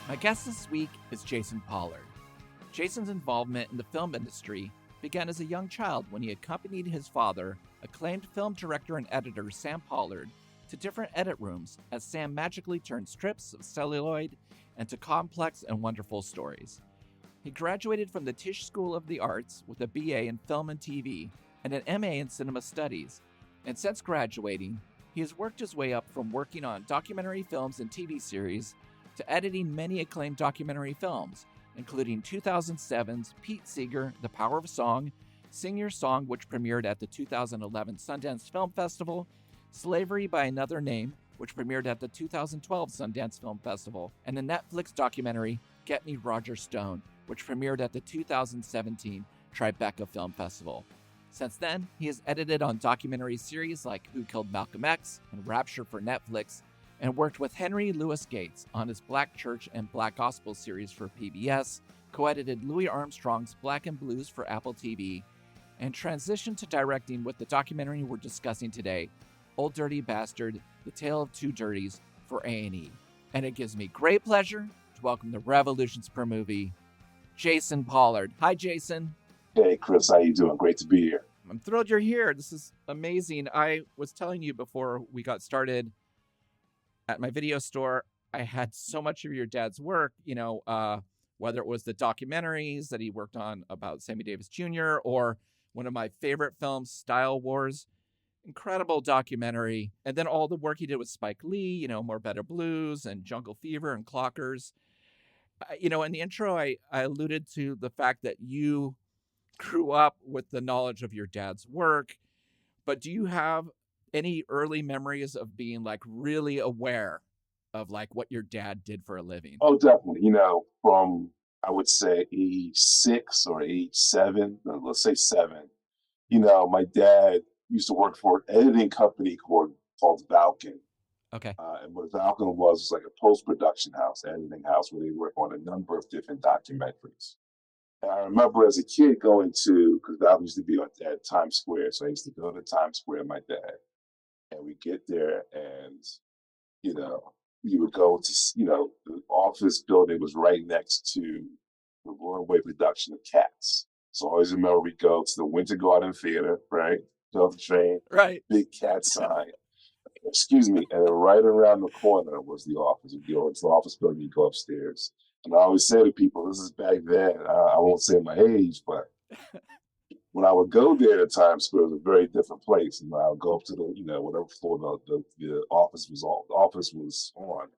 My guest this week is Jason Pollard. Jason's involvement in the film industry began as a young child when he accompanied his father, acclaimed film director and editor Sam Pollard, to different edit rooms as Sam magically turned strips of celluloid into complex and wonderful stories. He graduated from the Tisch School of the Arts with a BA in film and TV and an MA in cinema studies, and since graduating, he has worked his way up from working on documentary films and TV series to editing many acclaimed documentary films, including 2007's Pete Seeger, The Power of Song, Sing Your Song, which premiered at the 2011 Sundance Film Festival, Slavery by Another Name, which premiered at the 2012 Sundance Film Festival, and the Netflix documentary Get Me Roger Stone, which premiered at the 2017 Tribeca Film Festival. Since then, he has edited on documentary series like Who Killed Malcolm X and Rapture for Netflix, and worked with Henry Louis Gates on his Black Church and Black Gospel series for PBS, co-edited Louis Armstrong's Black and Blues for Apple TV, and transitioned to directing with the documentary we're discussing today, Old Dirty Bastard, The Tale of Two Dirties for A&E. And it gives me great pleasure to welcome the Revolutions Per Movie, Jason Pollard. Hi, Jason. Hey, Chris, how you doing? Great to be here. I'm thrilled you're here. This is amazing. I was telling you before we got started, at my video store, I had so much of your dad's work, whether it was the documentaries that he worked on about Sammy Davis Jr. or one of my favorite films, Style Wars, incredible documentary. And then all the work he did with Spike Lee, More Better Blues and Jungle Fever and Clockers. In the intro, I alluded to the fact that you grew up with the knowledge of your dad's work, but do you have any early memories of being really aware of what your dad did for a living? Oh, definitely. From I would say age 6 or age 7, let's say 7. My dad used to work for an editing company called Valken. Okay. And what Valken was like a post-production house, editing house, where they work on a number of different documentaries. And I remember as a kid going to, because Valken used to be at Times Square, so I used to go to Times Square with my dad. And we get there and, we would go to, the office building was right next to the Broadway production of Cats. So I always remember we go to the Winter Garden Theater, right? Go the train, right? Big Cat sign. Excuse me. And then right around the corner was the office. You go into the office building, you go upstairs. And I always say to people, this is back then. I won't say my age, but when I would go there at Times Square, it was a very different place. And I would go up to the, whatever floor the office was on. The office was on.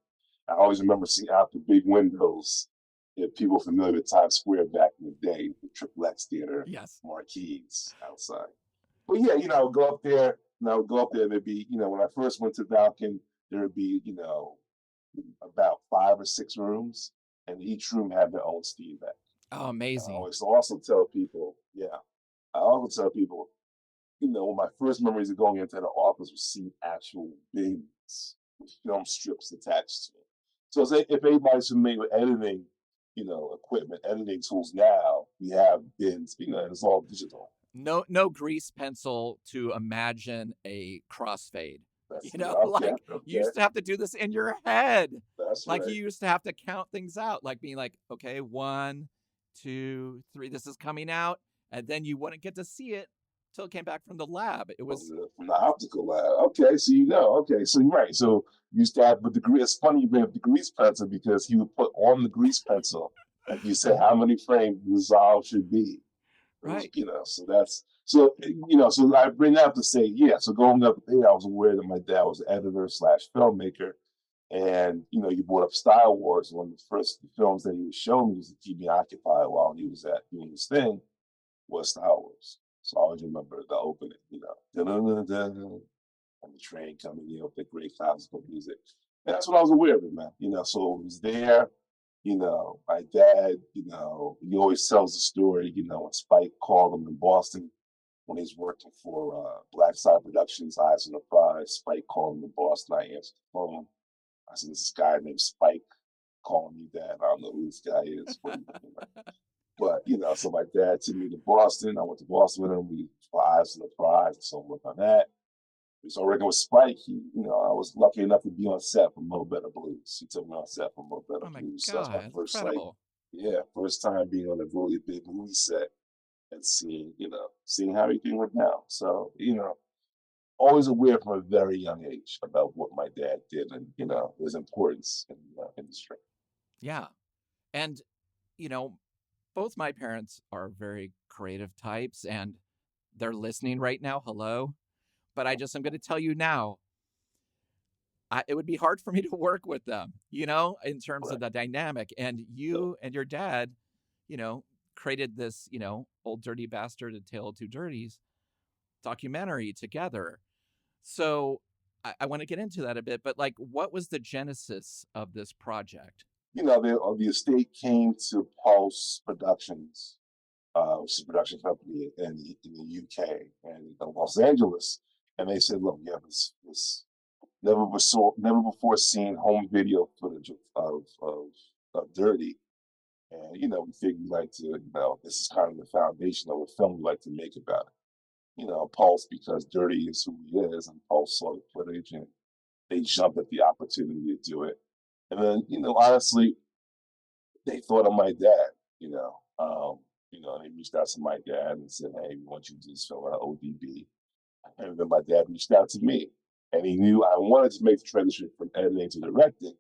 I always remember seeing out the big windows. If people familiar with Times Square back in the day, the Triple X Theater, yes, marquees outside. But yeah, I would go up there, and there'd be, when I first went to Valken, there would be, about 5 or 6 rooms, and each room had their own steam deck. Oh, amazing. I always also tell people, when my first memories of going into the office was seeing actual bins with film strips attached to it. So if anybody's familiar with editing, equipment, editing tools now, we have bins, and it's all digital. No grease pencil to imagine a crossfade. Okay. You used to have to do this in your head. That's right. You used to have to count things out, being okay, 1, 2, 3, this is coming out. And then you wouldn't get to see it till it came back from the lab. It was from the optical lab. Okay, so Okay, so you're right. So you used to have the degree. It's funny you bring up the grease pencil because he would put on the grease pencil, like you said, how many frames the resolve should be. Right. So I bring that up to say, so going up there, I was aware that my dad was an editor / filmmaker. And, you brought up Style Wars. One of the first films that he was showing me was to keep me occupied while he was doing his thing was Style Wars. So I always remember the opening, and the train coming, with the great classical music. And that's what I was aware of it, man. So it was there. My dad, he always tells the story, when Spike called him in Boston when he's working for Black Side Productions, Eyes on the Prize. Spike called him in Boston. I answered the phone. I said, this guy named Spike calling me dad. I don't know who this guy is. But, so my dad took me to Boston. I went to Boston with him. We for Eyes on the Prize. So work on that. So working with Spike, I was lucky enough to be on set for Mo Better Blues. He took me on set for Mo Better Oh my Blues. So that's my God, first, incredible. first time being on a really big movie set and seeing how everything went down. So, always aware from a very young age about what my dad did and, his importance in the industry. Yeah. And, you know, both my parents are very creative types and they're listening right now. Hello. But I'm going to tell you now, it would be hard for me to work with them, in terms of Right. the dynamic. And So, you and your dad, you know, created this, Old Dirty Bastard, A Tale of Two Dirties documentary together. So I want to get into that a bit, but like, what was the genesis of this project? the estate came to Pulse Productions, which is a production company in the UK and Los Angeles. And they said, look, you have this never before seen home video footage of Dirty. And, we figured we'd like to, this is kind of the foundation of a film we'd like to make about it. Pulse, because Dirty is who he is, and Pulse saw the footage and they jumped at the opportunity to do it. And then, honestly, they thought of my dad, and they reached out to my dad and said, hey, we want you to do this film about ODB. And then my dad reached out to me and he knew I wanted to make the transition from editing to directing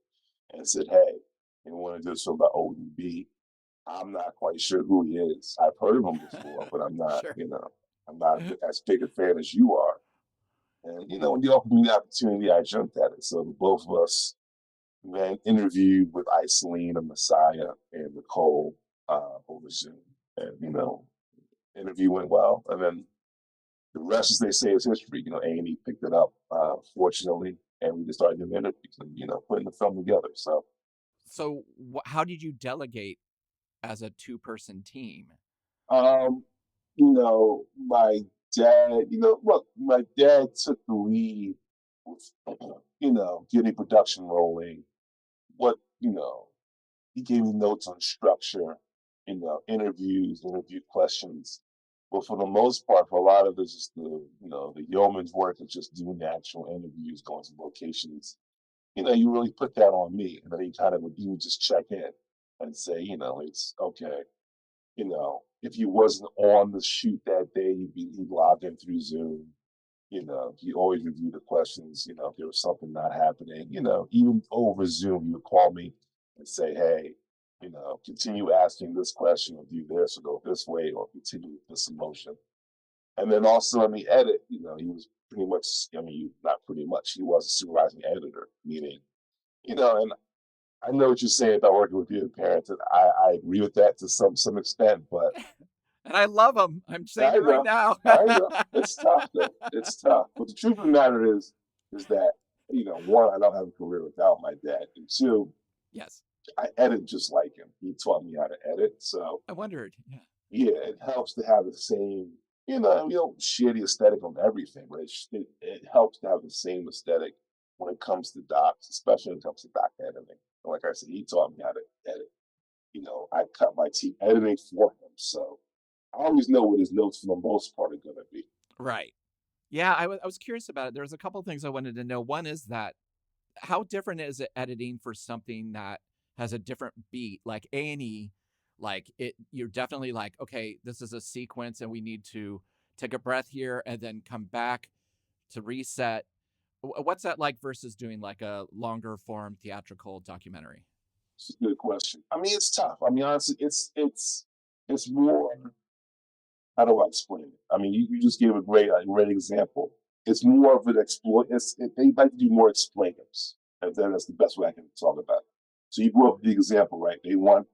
and said, hey, you want to do this film about ODB? I'm not quite sure who he is. I've heard of him before, but I'm not, Sure. I'm not as big a fan as you are. And, when they offered me the opportunity, I jumped at it. So the both of us then interviewed with Iceline and Messiah and Nicole over Zoom. And, interview went well. And then the rest, as they say, is history. A&E picked it up, fortunately, and we just started doing interviews and, putting the film together. So, So how did you delegate as a two-person team? um, my dad, look, my dad took the lead with, getting production rolling. What, he gave me notes on structure, interviews, interview questions. But for the most part, for a lot of this is the yeoman's work of just doing the actual interviews, going to locations. You really put that on me. And then he would just check in and say, it's okay. If he wasn't on the shoot that day, he'd log in through Zoom. He always reviewed the questions. If there was something not happening, even over Zoom, he would call me and say, hey, continue asking this question or do this or go this way or continue with this emotion. And then also in the edit, he was pretty much, not pretty much, he was a supervising editor, meaning, and I know what you're saying about working with your parents, and I agree with that to some extent, but And I love them. I'm saying I it right know, now. I know. It's tough though. It's tough. But the truth of the matter is that, one, I don't have a career without my dad. And two, Yes. I edit just like him. He taught me how to edit. So I wondered. Yeah. yeah, it helps to have the same, we don't share the aesthetic on everything, but it helps to have the same aesthetic when it comes to docs, especially when it comes to doc editing. And like I said, he taught me how to edit. I cut my teeth editing for him. So I always know what his notes for the most part are going to be. Right. Yeah, I was curious about it. There was a couple things I wanted to know. One is that how different is it editing for something that has a different beat, like A&E, like you're definitely like, okay, this is a sequence and we need to take a breath here and then come back to reset. What's that like versus doing like a longer form theatrical documentary? It's a good question. I mean, it's tough. I mean, honestly, it's more. How do I explain it? I mean, you just gave a great example. It's more of an they like to do more explainers, and then that's the best way I can talk about it. So you brought up the example, right? They want,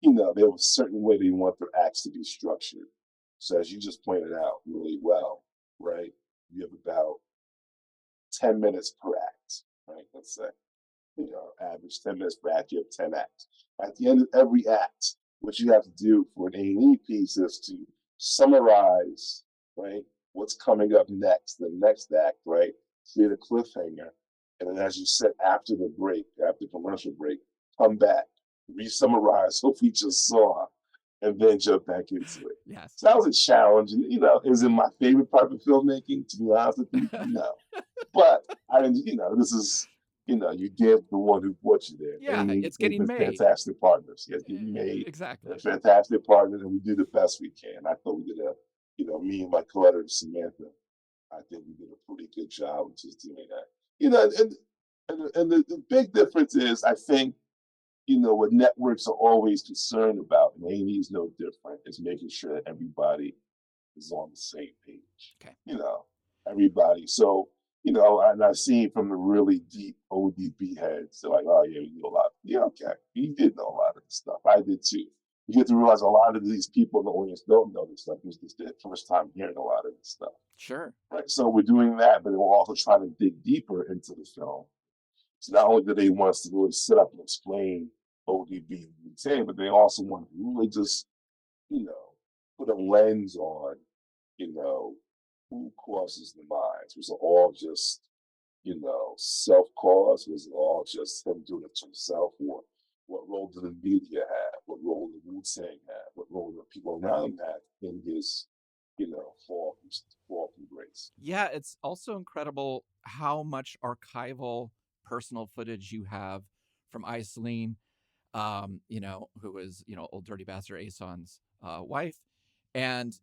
they have a certain way they want their acts to be structured. So as you just pointed out really well, right? You have about 10 minutes per act, right? Let's say average 10 minutes per act, you have 10 acts. At the end of every act, what you have to do for an A&E piece is to summarize, right, what's coming up next, the next act, right, create a cliffhanger. And then as you said, after the break, after the commercial break, come back, re-summarize what we just saw, and then jump back into it. Yes. So that was a challenge. And, is it my favorite part of filmmaking? To be honest with you, no. But I didn't, this is, you give the one who brought you there. Yeah, Amy, it's they've getting been made. fantastic partners. Yes, getting made. They're Exactly. fantastic partners, and we do the best we can. I thought we did me and my co-editor Samantha, I think we did a pretty good job of just doing that. And the big difference is, I think, what networks are always concerned about, and Amy is no different, is making sure that everybody is on the same page. Okay. Everybody. So, and I've seen from the really deep ODB heads, they're like, oh, yeah, we know a lot. Yeah, okay. You did know a lot of this stuff. I did too. You get to realize a lot of these people in the audience don't know this stuff. It's just their first time hearing a lot of this stuff. Sure. Right. So we're doing that, but we're also trying to dig deeper into the film. So not only do they want us to really sit up and explain ODB and but they also want to really just, put a lens on, who causes the minds. Was it all just, self-caused? Was it all just him doing it to himself? Or what role did the media have? What role did Wu Tang have? What role did people around him have in his, fall from grace? Yeah, it's also incredible how much archival personal footage you have from Iceline, who was, old dirty bastard Ason's wife. And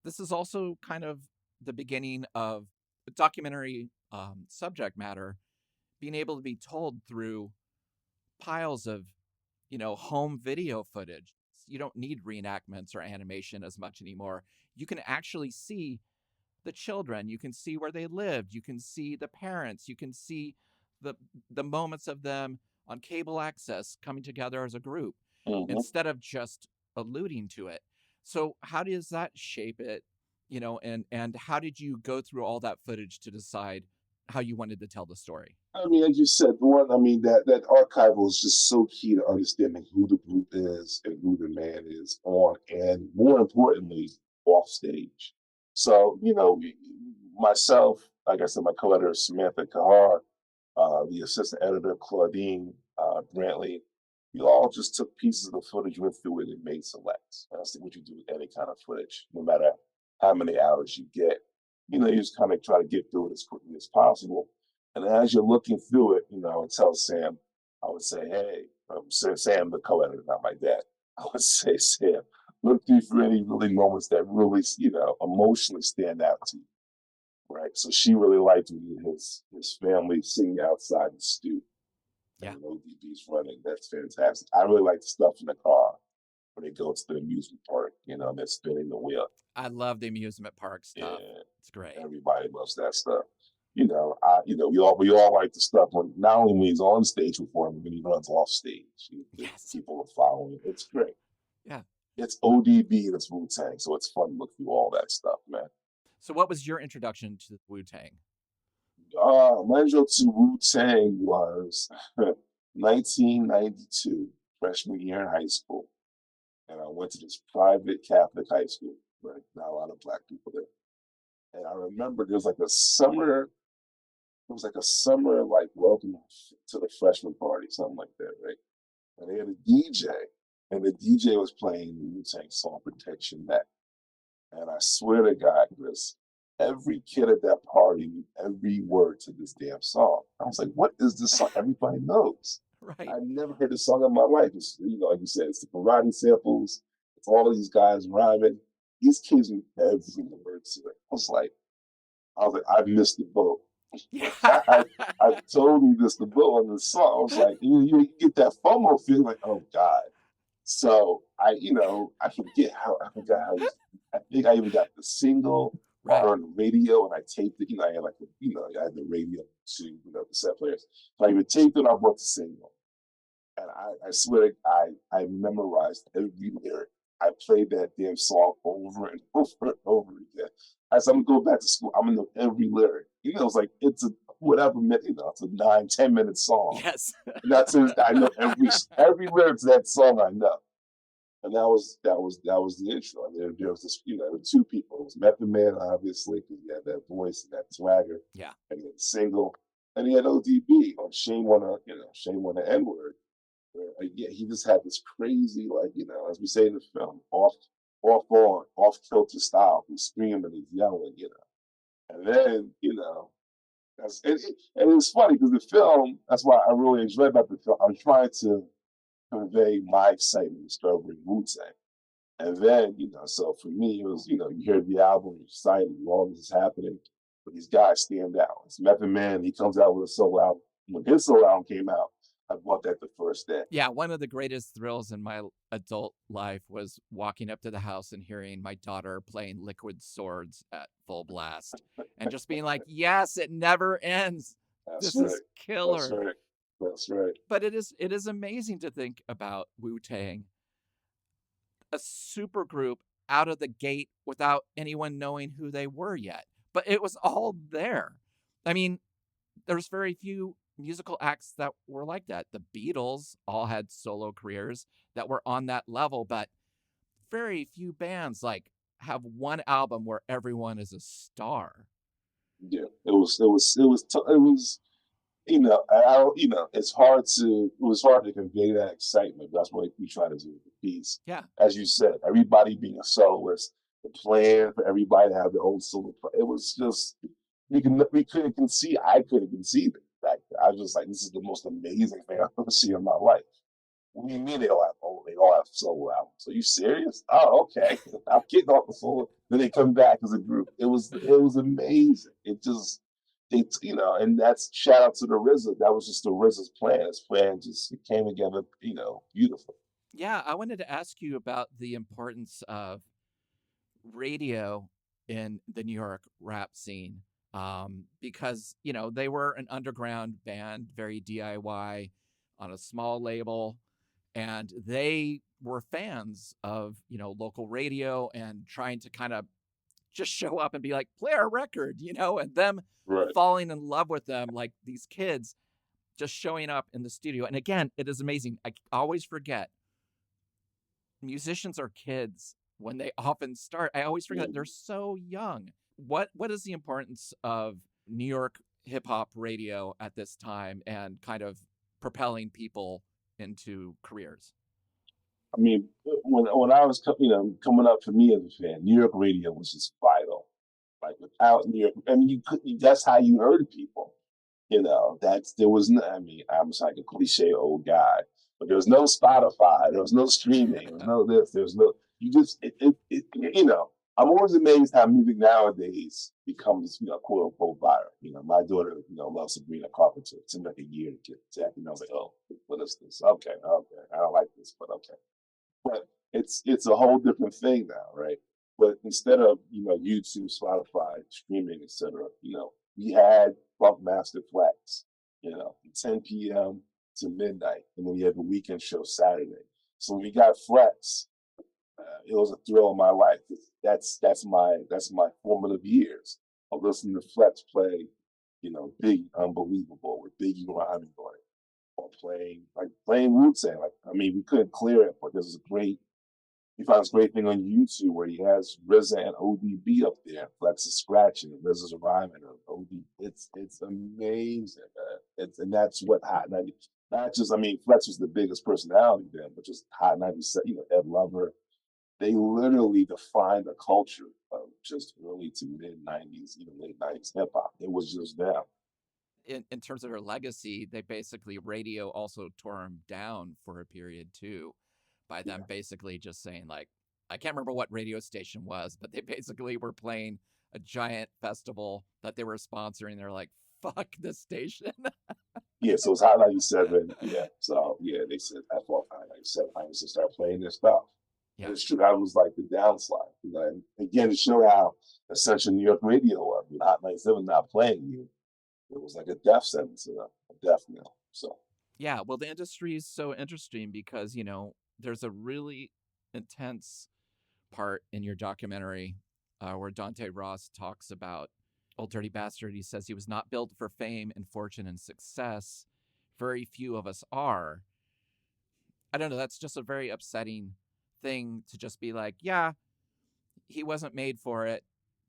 this is also kind of the beginning of documentary subject matter being able to be told through piles of, home video footage. You don't need reenactments or animation as much anymore. You can actually see the children, you can see where they lived, you can see the parents, you can see the the moments of them on cable access coming together as a group Mm-hmm. instead of just alluding to it. So how does that shape it, and how did you go through all that footage to decide how you wanted to tell the story? I mean, as you said, that archival is just so key to understanding who the group is and who the man is on, and more importantly, off stage. So, myself, like I said, my co-editor Samantha Kahar, the assistant editor Claudine Brantley, we all just took pieces of the footage, went through it, and made selects. That's what you do with any kind of footage, no matter how many hours you get. You just kind of try to get through it as quickly as possible. And as you're looking through it, I would tell Sam, I would say, hey, Sam, the co-editor, not my dad. I would say, Sam, look through for any really moments that really, emotionally stand out to you. Right. So she really liked his family singing outside the stew. Yeah, And ODB's running. That's fantastic. I really like the stuff in the car when they go to the amusement park, they're spinning the wheel. I love the amusement park stuff. Yeah. It's great. Everybody loves that stuff. We all like the stuff when not only when he's on stage performing, when he runs off stage. Yes. People are following. It's great. Yeah. It's ODB and it's Wu Tang, so it's fun to look through all that stuff, man. So what was your introduction to Wu Tang? My intro to Wu Tang was 1992, freshman year in high school, and I went to this private Catholic high school. Right, not a lot of black people there, and I remember there was like a summer. It was like a summer like welcome to the freshman party, something like that, right? And they had a DJ, and the DJ was playing the Wu Tang song "Protection Net." And I swear to God, Chris, every kid at that party knew every word to this damn song. I was like, what is this song? Everybody knows. Right. I've never heard this song in my life. It's, like you said, it's the Peabody samples. It's all of these guys rhyming. These kids knew every word to it. I was like, I missed the boat. Yeah. I totally missed the boat on this song. I was like, you get that FOMO feeling like, oh God. So I forgot how. I think I even got the single Right. on the radio, and I taped it. I had I had the radio to the cassette players. So I even taped it. I bought the single, and I swear I memorized every lyric. I played that damn song over and over and over again. As I'm going back to school, I'm gonna know every lyric. It's like it's a whatever minute. It's a 9-10 minute song. Yes. And that's it. I know every lyric to that song. I know. And that was the intro. And there was this, there were two people. It was Method Man, obviously, because he had that voice and that swagger. Yeah. And he had the single. And he had ODB on Shame on the N-word. He just had this crazy, as we say in the film, off kilter style. He's screaming, he's yelling, And then, And it's funny because the film, that's why I really enjoy about the film. I'm trying to convey my excitement discovering Wu Tang. And then, so for me, it was, you hear the album, you're excited, all this is happening, but these guys stand out. It's Method Man, he comes out with a solo album. When his solo album came out, I bought that the first day. Yeah, one of the greatest thrills in my adult life was walking up to the house and hearing my daughter playing Liquid Swords at full blast and just being like, yes, it never ends. That's This is right. That's killer. right. That's right. But it is amazing to think about Wu-Tang, a super group out of the gate without anyone knowing who they were yet. But it was all there. I mean, there's very few musical acts that were like that. The Beatles all had solo careers that were on that level, but very few bands like have one album where everyone is a star. Yeah. It was it was hard to convey that excitement. That's what we try to do with the piece. Yeah. As you said, everybody being a soloist, the plan for everybody to have their own solo. It was just we couldn't conceive. I couldn't conceive it back then. I was just like, this is the most amazing thing I've ever seen in my life. What do you mean they all have solo albums? Are you serious? Oh, okay. I'm getting off the solo. Then they come back as a group. It was amazing. It just and that's shout out to the RZA. That was just the RZA's plan. His plan just it came together, beautiful. Yeah, I wanted to ask you about the importance of radio in the New York rap scene. Because, they were an underground band, very DIY on a small label, and they were fans of, local radio and trying to kind of just show up and be like, play our record, and them Right. falling in love with them like these kids just showing up in the studio. And again, it is amazing. I always forget musicians are kids when they often start. I always forget they're so young. What is the importance of New York hip hop radio at this time and kind of propelling people into careers? I mean, when I was coming up for me as a fan, New York radio was just vital. Like without New York, I mean, you could that's how you heard people. That's there was no. I mean, I'm just like a cliche old guy, but there was no Spotify, there was no streaming, there was no this, there was no. You just I'm always amazed how music nowadays becomes quote unquote viral. My daughter loves Sabrina Carpenter. It took like a year to get that. I was like, oh, what is this? Okay, okay, I don't like this, but okay. But it's a whole different thing now, right? But instead of YouTube, Spotify, streaming, etc., we had Buckmaster Flex, 10 p.m. to midnight, and then we had the weekend show Saturday. So when we got Flex, it was a thrill of my life. That's my formative years of listening to Flex play, Big Unbelievable with Biggie rhyming on it, or playing Wu Tang. Like I mean, we couldn't clear it, but there's a great. He found this great thing on YouTube where he has RZA and ODB up there. Flex is scratching, and RZA's rhyming. And OD, it's amazing. And that's what Hot 90. Not just, I mean, Flex was the biggest personality then, but just Hot 97. Ed Lover. They literally defined the culture of just early to mid 90s, even late 90s hip hop. It was just them. In terms of their legacy, they basically radio also tore them down for a period too, by them basically just saying like, I can't remember what radio station was, but they basically were playing a giant festival that they were sponsoring. They're like, fuck this station. Yeah, so it's Hot 97. Yeah, so yeah, they said that's what Hot 97. I used to start playing their stuff. Yeah. And it's true. That was like the downslide. And again, to show how essential New York radio was. With Hot 97 not playing you, it was like a death sentence, a death knell. So yeah, well, the industry is so interesting because there's a really intense part in your documentary where Dante Ross talks about Old Dirty Bastard. He says he was not built for fame and fortune and success. Very few of us are. I don't know. That's just a very upsetting thing to just be like, yeah, he wasn't made for it,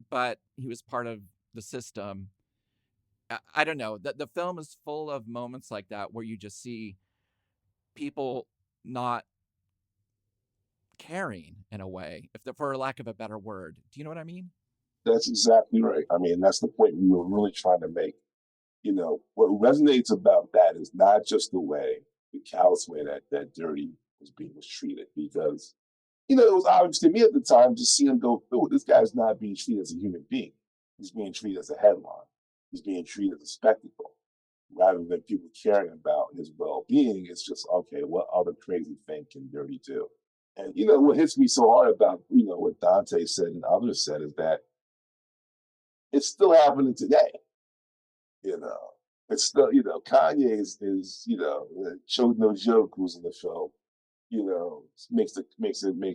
but he was part of the system. I don't know. The film is full of moments like that where you just see people not caring in a way, for lack of a better word. Do you know what I mean? that's exactly right. I mean, that's the point we were really trying to make. what resonates about that is not just the callous way that Dirty was treated, because it was obvious to me at the time, just seeing him go through it. This guy's not being treated as a human being. He's being treated as a headline. He's being treated as a spectacle. Rather than people caring about his well-being, it's just, okay, what other crazy thing can Dirty do? And what hits me so hard about what Dante said and others said is that it's still happening today. You know, it's still, Kanye is Choke No Joke, who's in the film, makes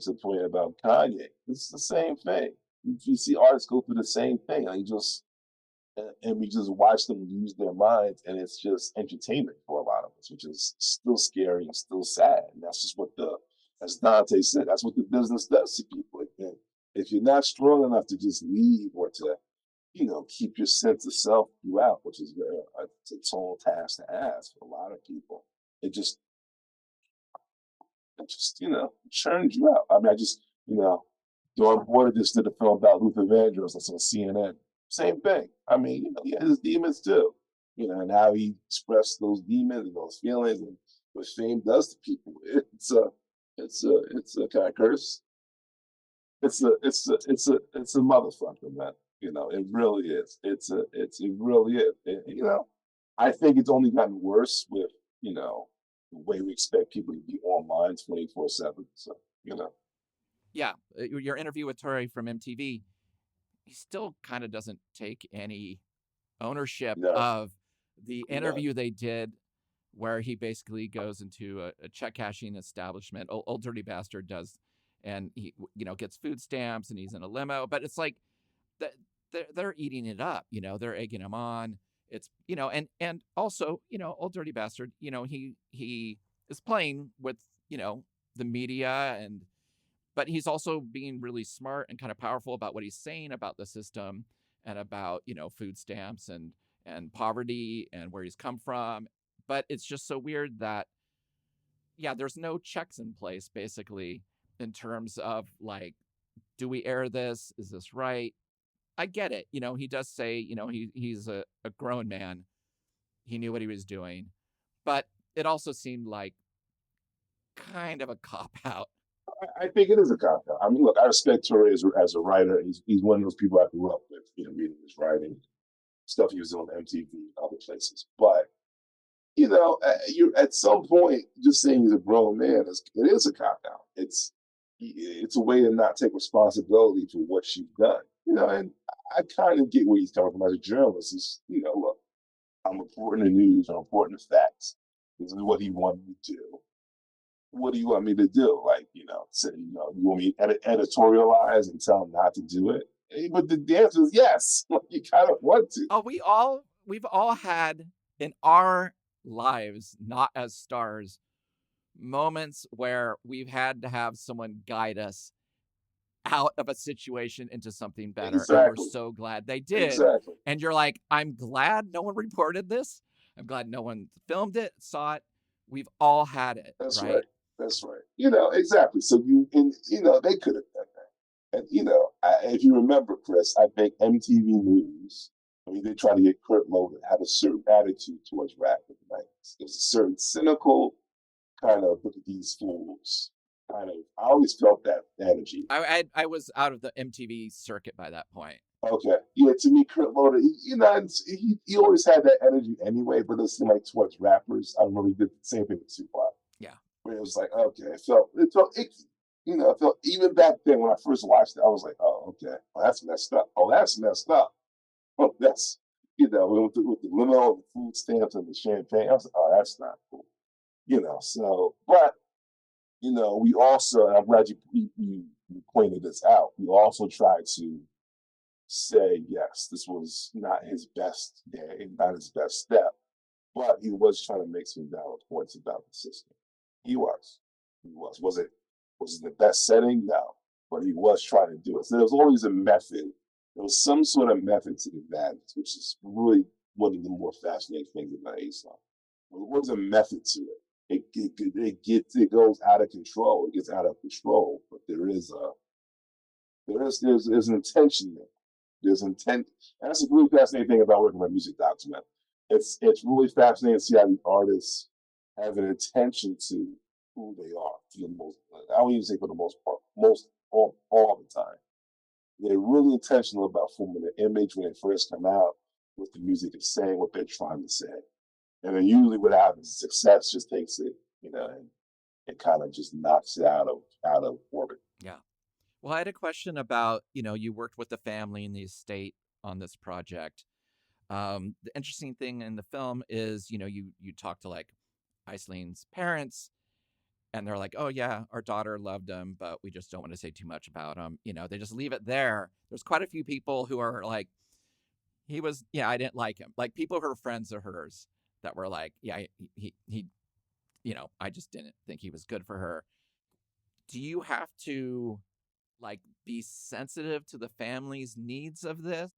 a point about Kanye. It's the same thing. You see artists go through the same thing, and we just watch them lose their minds, and it's just entertainment for a lot of us, which is still scary and still sad. And that's just as Dante said, that's what the business does to people. And if you're not strong enough to just leave or to keep your sense of self throughout, which is it's a tall task to ask for a lot of people. It just churns you out. I mean, Dawn Porter just did a film about Luther Vandross that's on CNN. Same thing. I mean, he had his demons too, and how he expressed those demons and those feelings and what fame does to people. It's a kind of curse. It's a motherfucker, man. It really is. It really is. I think it's only gotten worse with, the way we expect people to be online 24/7. So, Yeah, your interview with Tori from MTV, he still kind of doesn't take any ownership no, of the no. interview they did where he basically goes into a check cashing establishment. Old Dirty Bastard does, and he gets food stamps and he's in a limo. But it's like they're eating it up. They're egging him on. It's and also Old Dirty Bastard. He is playing with the media, but he's also being really smart and kind of powerful about what he's saying about the system and about food stamps and poverty and where he's come from. But it's just so weird that there's no checks in place basically in terms of like, do we air this? Is this right? I get it. He does say, he's a grown man. He knew what he was doing. But it also seemed like kind of a cop out. I think it is a cop out. I mean, look, I respect Torre as a writer. He's one of those people I grew up with, reading his writing, stuff he was doing on MTV and other places. But you at some point just saying he's a grown man it is a cop out. It's a way to not take responsibility for what you've done. And I kind of get where he's coming from as a journalist. Look, I'm reporting the news, I'm reporting the facts. This is what he wanted to do. What do you want me to do? Like, say, you want me to editorialize and tell him not to do it? But the answer is yes. Like, you kind of want to. Oh, we've all had in our lives, not as stars, moments where we've had to have someone guide us out of a situation into something better. Exactly. And we're so glad they did. Exactly. And you're like, I'm glad no one reported this. I'm glad no one filmed it, saw it. We've all had it. That's right. That's right. Exactly. So they could have done that. And if you remember, Chris, I think MTV News, they try to get Kurt Logan, had a certain attitude towards rap in the 90s. There's a certain cynical kind of look at these fools. Kind of, I always felt that energy. I was out of the MTV circuit by that point. Okay. Yeah, to me, Kurt Loder, he always had that energy anyway, but it seemed like towards rappers. I remember he did the same thing with Tupac. Yeah. Where it was like, okay, it felt icky. It felt, even back then when I first watched it, I was like, oh, okay. Oh, that's messed up. Oh, that's messed up. Oh, that's, with the limo and the food stamps and the champagne. I was like, oh, that's not cool. So, but, we also, and I'm glad you pointed this out, we also tried to say, yes, this was not his best day, not his best step, but he was trying to make some valid points about the system. He was. Was it the best setting? No, but he was trying to do it. So there was always a method. There was some sort of method to the madness, which is really one of the more fascinating things about Islam. There was a method to it. It goes out of control. It gets out of control, but there's an intention there. There's intent. And that's a really fascinating thing about working on music documentary. it's really fascinating to see how the artists have an attention to who they are for the most. I don't even say for the most part, most all the time. They're really intentional about forming the image when they first come out, what the music is saying, what they're trying to say. And then usually what happens is success just takes it, and it kind of just knocks it out of orbit. Yeah. Well, I had a question about, you worked with the family and the estate on this project. The interesting thing in the film is, you talk to like Iceland's parents, and they're like, "Oh yeah, our daughter loved him, but we just don't want to say too much about him." They just leave it there. There's quite a few people who are like, "He was, yeah, I didn't like him." Like people who are friends of hers that were like, "Yeah, he I just didn't think he was good for her." Do you have to like be sensitive to the family's needs of this?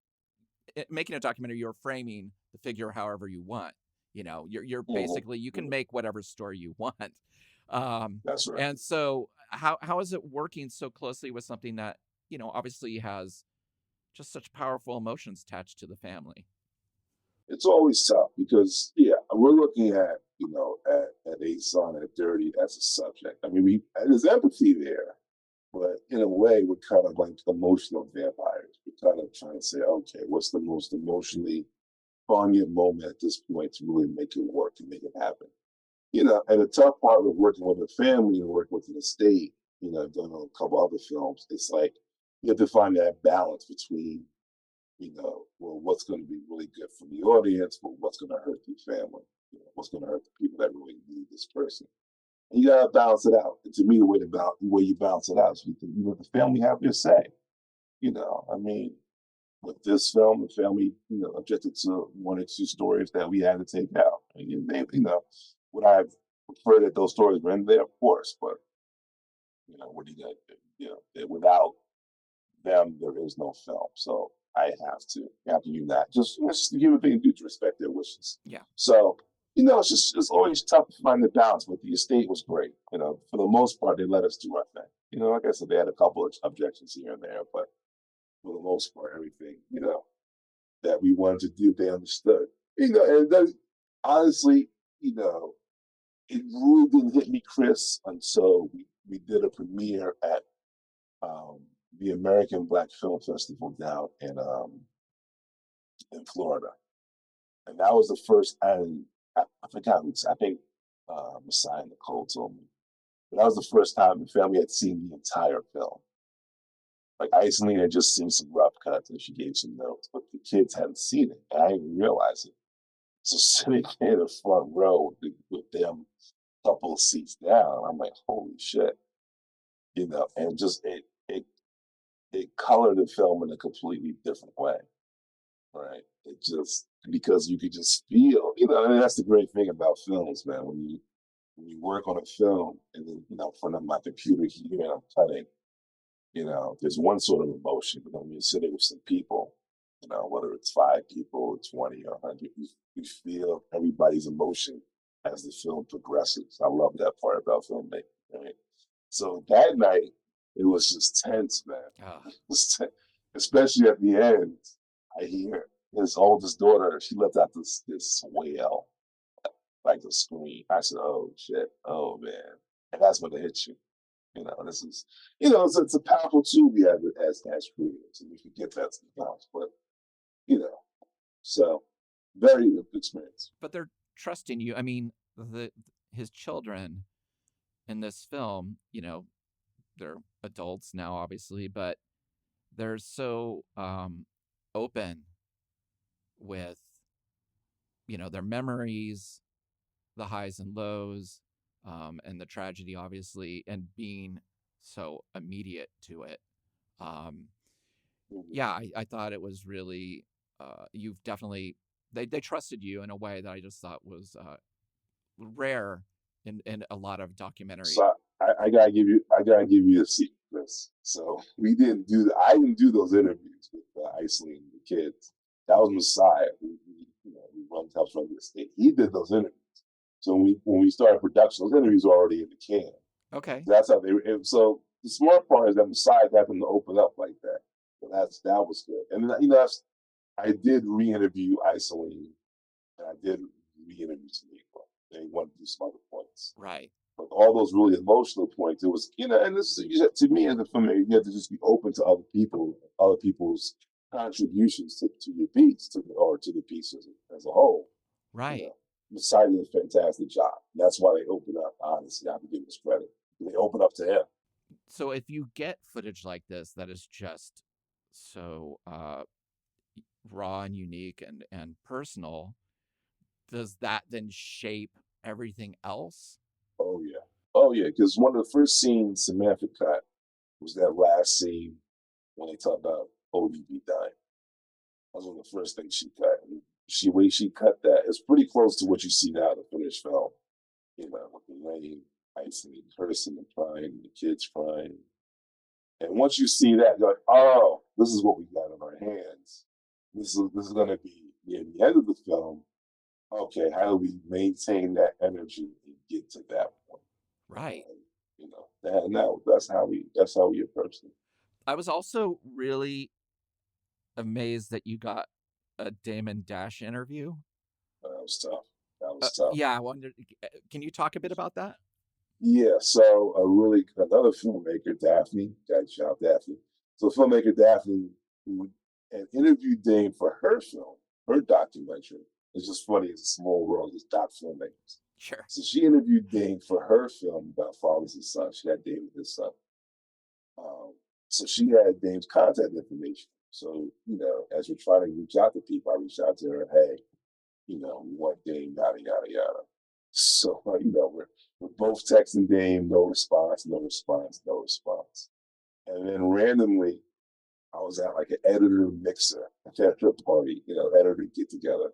Making a documentary, you're framing the figure however you want. You're Mhm, basically, you can mhm. make whatever story you want. Um, That's right. and so how is it working so closely with something that, obviously has just such powerful emotions attached to the family? It's always tough because we're looking at at ASON at Dirty as a subject. I mean, there's empathy there, but in a way, we're kind of like emotional vampires. We're kind of trying to say, okay, what's the most emotionally poignant moment at this point to really make it work and make it happen? And the tough part of working with a family and working with an estate, I've done a couple other films. It's like you have to find that balance between well, what's going to be really good for the audience, but what's going to hurt the family? What's going to hurt the people that really need this person? And you got to balance it out. And to me, the way you balance it out is you let the family have their say. I mean, with this film, the family, objected to one or two stories that we had to take out. And they, would I prefer that those stories were in there? Of course, but what are you going to do? Without them, there is no film. So I have to do that. Just the human being do to respect their wishes. Yeah. So, it's always tough to find the balance, but the estate was great. For the most part, they let us do our thing. Like I said, they had a couple of objections here and there, but for the most part, everything, that we wanted to do, they understood. And then honestly, it really didn't hit me, Chris, until we did a premiere at um, the American Black Film Festival down in Florida, and that was the first. And I forgot. I think Messiah Nicole told me, but that was the first time the family had seen the entire film. Like Iceland had just seen some rough cuts, and she gave some notes, but the kids hadn't seen it, and I didn't realize it. So sitting in the front row with them a couple of seats down, I'm like, holy shit, and just it colored the film in a completely different way. Right. It just because you could just feel, and that's the great thing about films, man. When you work on a film and then, in front of my computer here and I'm cutting, there's one sort of emotion, but when you're sitting with some people, whether it's 5 people or 20 or 100, you feel everybody's emotion as the film progresses. I love that part about filmmaking, right? So that night, it was just tense, man. Oh, It was especially at the end. I hear his oldest daughter, she lets out this wail, like the scream. I said, "Oh shit, oh man," and that's when it hits you. This is, it's a powerful tool we have as creators, and we forget that sometimes. But you know, so very good experience. but they're trusting you. I mean, the his children in this film, they're adults now, obviously, but they're so open with, their memories, the highs and lows, and the tragedy, obviously, and being so immediate to it. Um, Mhm. yeah, I thought it was really, you've definitely, they trusted you in a way that I just thought was rare in a lot of documentaries. So I gotta give you a secret, Chris. So I didn't do those interviews with Iceland and the kids. That was Messiah, who helps run the estate. He did those interviews. So when we started production, those interviews were already in the can. Okay. That's how they. So the smart part is that Messiah got them to open up like that. So that was good. And then I did re-interview Iceland And I did re-interview some people. They wanted to do some other points. Right. But all those really emotional points, it was, and this is, to me as a filmmaker, you have to just be open to other people's contributions to your piece, or to the piece as a whole. You Right. know, Messiah did a fantastic job. That's why they opened up. Honestly, I have to give him credit. They opened up to him. So if you get footage like this that is just so raw and unique and personal, does that then shape everything else? Oh yeah, oh yeah. Because one of the first scenes Samantha cut was that last scene when they talk about ODB dying. That was one of the first things she cut. And way she cut that is pretty close to what you see now in the finished film. With the rain, icing, and cursing and crying, and the kids crying. And once you see that, you're like, oh, this is what we got in our hands. This is going to be near the end of the film. Okay, how do we maintain that energy and get to that point? Right. That's how we approach it. I was also really amazed that you got a Damon Dash interview. That was tough. That was tough. Yeah, I wondered. Can you talk a bit about that? Yeah, so another filmmaker, Daphne, shout out Daphne. So filmmaker Daphne, who had interviewed Dame for her film, her documentary. It's just funny, it's a small world, it's doc filmmakers. Sure. So she interviewed Dame for her film about fathers and sons. She had Dame with his son. Um, so she had Dame's contact information. So, as we're trying to reach out to people, I reached out to her, hey, we want Dame, yada, yada, yada. So, we're both texting Dame, no response, no response, no response. And then randomly, I was at like an editor mixer, editor party, editor get together.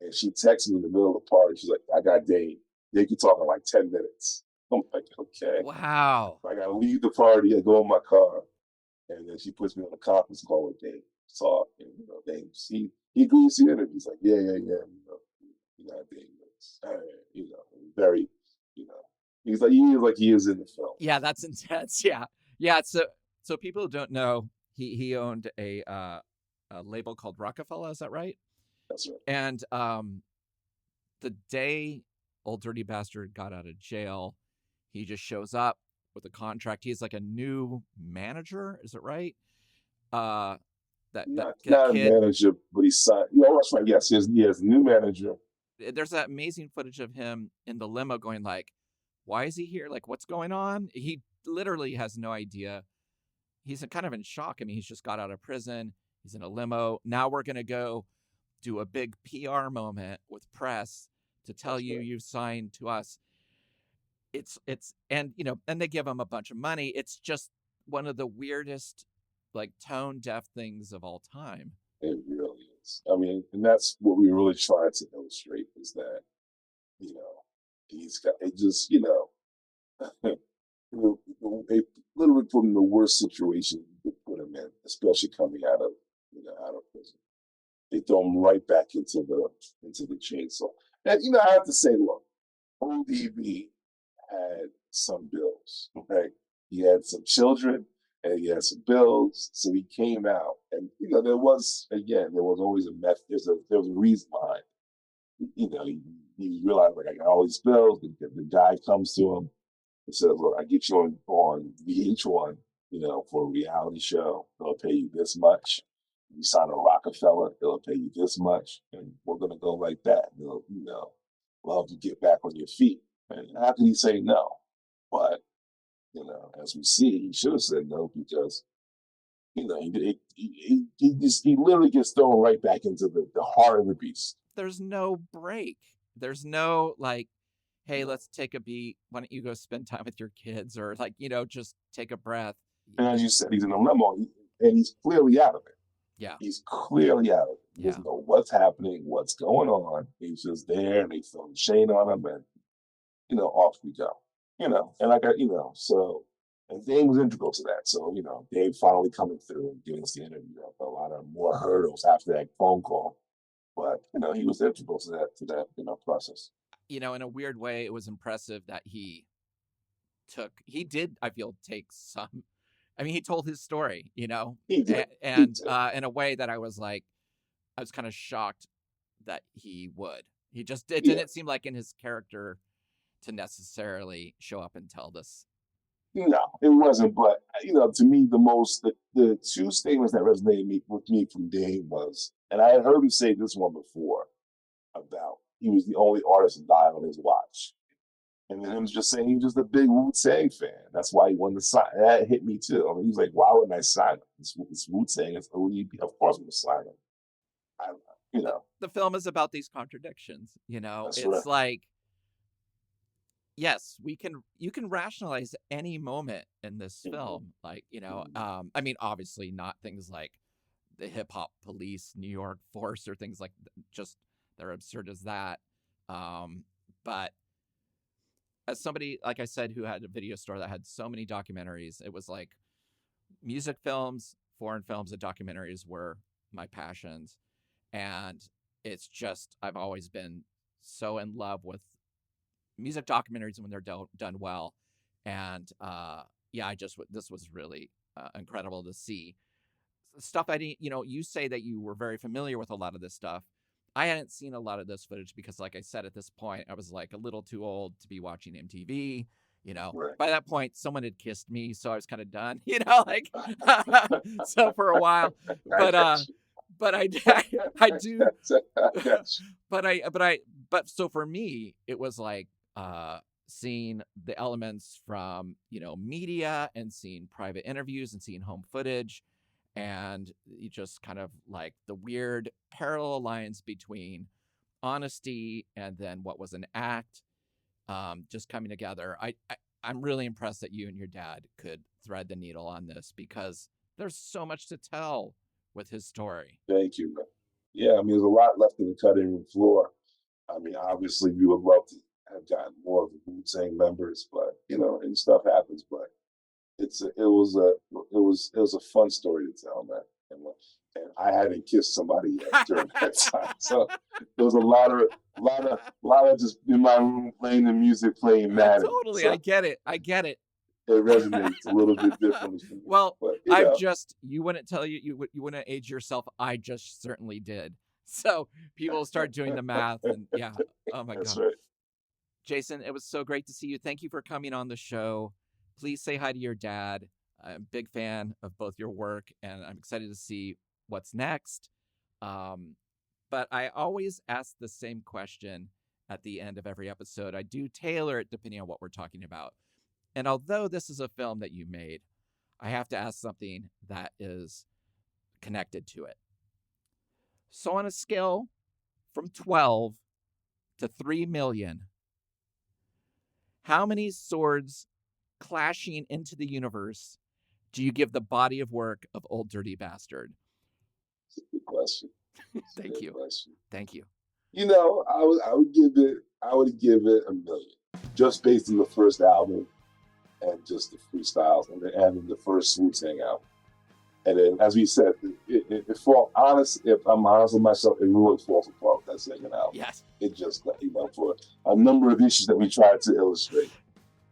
And she texted me in the middle of the party. She's like, I got Dame. They could talk in like 10 minutes. I'm like, okay. Wow. I got to leave the party and go in my car. And then she puts me on a conference call with Dame. Talk. And, Dame, he agrees to the interview. He's like, yeah. Dame. All right, very, he's like he is in the film. Yeah, that's intense. Yeah. So people who don't know, he owned a label called Rockefeller. Is that right? That's right. And the day Old Dirty Bastard got out of jail, he just shows up with a contract. He's like a new manager. Is it right? That Not kid. A manager, but he's signed. That's right. Yes, he has a new manager. There's that amazing footage of him in the limo going like, why is he here? Like, what's going on? He literally has no idea. He's kind of in shock. I mean, he's just got out of prison. He's in a limo. Now we're going to go do a big PR moment with press to tell you you've signed to us. It's and they give him a bunch of money. It's just one of the weirdest, like, tone deaf things of all time. It really is. I mean, and that's what we really try to illustrate is that, he's got it just, they literally put him in the worst situation you could put him in, especially coming out of prison. They throw him right back into the chainsaw. And I have to say, look, ODB had some bills, right? He had some children and he had some bills, so he came out. And there was always a method. There was a reason behind it. He realized, like, I got all these bills. The guy comes to him and says, look, I get you on VH1, for a reality show. They'll pay you this much. You sign a Rockefeller, they'll pay you this much, and we're gonna go like that. We'll help you get back on your feet. And how can he say no? But as we see, he should have said no because he literally gets thrown right back into the heart of the beast. There's no break. There's no like, hey, let's take a beat. Why don't you go spend time with your kids, or like, just take a breath. And as you said, he's in a limo, and he's clearly out of it. Yeah, he's clearly out of it. He doesn't know what's happening, what's going on. He's just there, and they throw the shade on him, and off we go. And I got so. And Dave was integral to that. So, Dave finally coming through and giving us the interview. A lot of more hurdles after that phone call. But, he was integral to that process. In a weird way, it was impressive that he did, I feel, take some. I mean, he told his story, He did. And in a way that I was kind of shocked that he would. It didn't seem like in his character to necessarily show up and tell this. No, it wasn't. But to me, the two statements that resonated with me from Dame was, and I had heard him say this one before, about he was the only artist to die on his watch. And then him just saying he was just a big Wu Tang fan. That's why he wanted to sign. That hit me too. I mean, he was like, "Why wouldn't I sign him? It's Wu Tang. It's ODB. Of course, I'm gonna sign him." The film is about these contradictions. That's It's right. like, yes, you can rationalize any moment in this film. Like, I mean, obviously not things like the hip hop police, New York Force, or things like just they're absurd as that. But as somebody, like I said, who had a video store that had so many documentaries, it was like music films, foreign films, and documentaries were my passions. And it's just, I've always been so in love with music documentaries when they're done well. And this was really incredible to see. Stuff I didn't, you say that you were very familiar with a lot of this stuff. I hadn't seen a lot of this footage because, like I said, at this point, I was like a little too old to be watching MTV. Right. By that point, someone had kissed me, so I was kind of done. Like, so for a while, but I do, but so for me, it was like seeing the elements from media and seeing private interviews and seeing home footage. And you just kind of like the weird parallel lines between honesty and then what was an act, just coming together. I'm really impressed that you and your dad could thread the needle on this because there's so much to tell with his story. Thank you, man. Yeah, I mean, there's a lot left in the cutting room floor. I mean, obviously, we would love to have gotten more of the Wu Tang members, but and stuff happens. But it was a fun story to tell, man. And I hadn't kissed somebody yet during that time, so there was a lot of just in my room playing the music, playing Madden. Totally, So I get it. it resonates a little bit differently for me. Well, but, you wouldn't tell you wouldn't age yourself. I just certainly did. So people start doing the math, and yeah. Oh my That's God. right. Jason, it was so great to see you. Thank you for coming on the show. Please say hi to your dad. I'm a big fan of both your work, and I'm excited to see what's next. But I always ask the same question at the end of every episode. I do tailor it depending on what we're talking about. And although this is a film that you made, I have to ask something that is connected to it. So on a scale from 12 to 3 million, how many swords clashing into the universe do you give the body of work of Old Dirty Bastard? It's a good question. Thank you. Question. Thank you. I would give it 1 million, just based on the first album and just the freestyles and the first Wu Tang album. And then, as we said, if I'm honest with myself, it really falls apart with that second album. Yes. It just, for a number of issues that we tried to illustrate.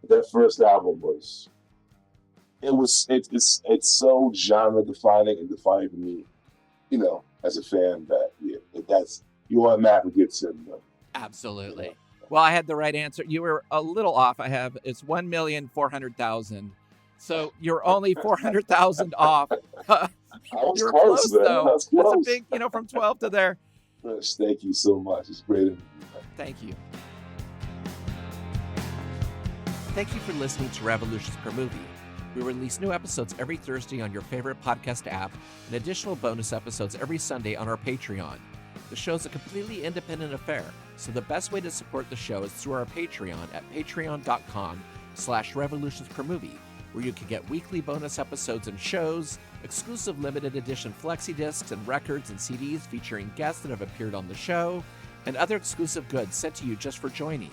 That first album it's so genre defining and defining for me, as a fan that that's you automatically get to them. Absolutely. Well, I had the right answer. You were a little off. It's 1,400,000. So you're only 400,000 off. You're close though. That's close. That's a big, from 12 to there. Chris, thank you so much. It's great. Thank you. Thank you for listening to Revolutions Per Movie. We release new episodes every Thursday on your favorite podcast app and additional bonus episodes every Sunday on our Patreon. The show's a completely independent affair, so the best way to support the show is through our Patreon at patreon.com/revolutionspermovie, where you can get weekly bonus episodes and shows, exclusive limited edition flexi discs and records and CDs featuring guests that have appeared on the show, and other exclusive goods sent to you just for joining.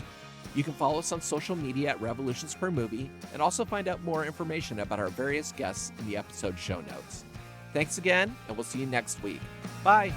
You can follow us on social media at Revolutions Per Movie and also find out more information about our various guests in the episode show notes. Thanks again, and we'll see you next week. Bye!